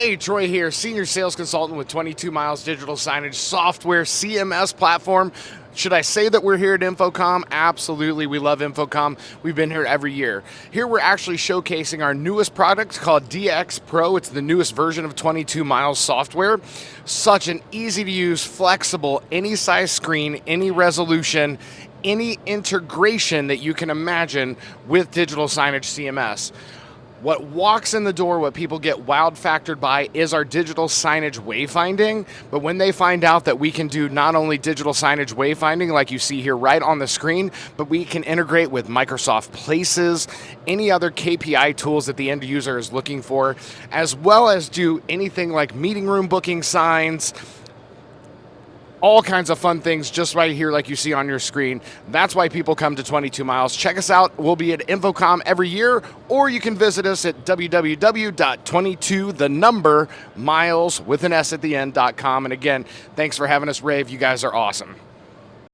Hey, Troy here, Senior Sales Consultant with 22MILES Digital Signage Software CMS platform. Should I say that we're here at InfoComm? Absolutely, we love InfoComm. We've been here every year. Here we're actually showcasing our newest product called DX Pro. It's the newest version of 22MILES software. Such an easy to use, flexible, any size screen, any resolution, any integration that you can imagine with digital signage CMS. What walks in the door, what people get wowed factored by is our digital signage wayfinding. But when they find out that we can do not only digital signage wayfinding like you see here right on the screen, but we can integrate with Microsoft Places, any other KPI tools that the end user is looking for, as well as do anything like meeting room booking signs, all kinds of fun things just right here like you see on your screen. That's why people come to 22MILES. Check us out. We'll be at InfoComm every year, or you can visit us at www.22TheNumberMiles with an S at the end.com. And again, thanks for having us, rAVe. You guys are awesome.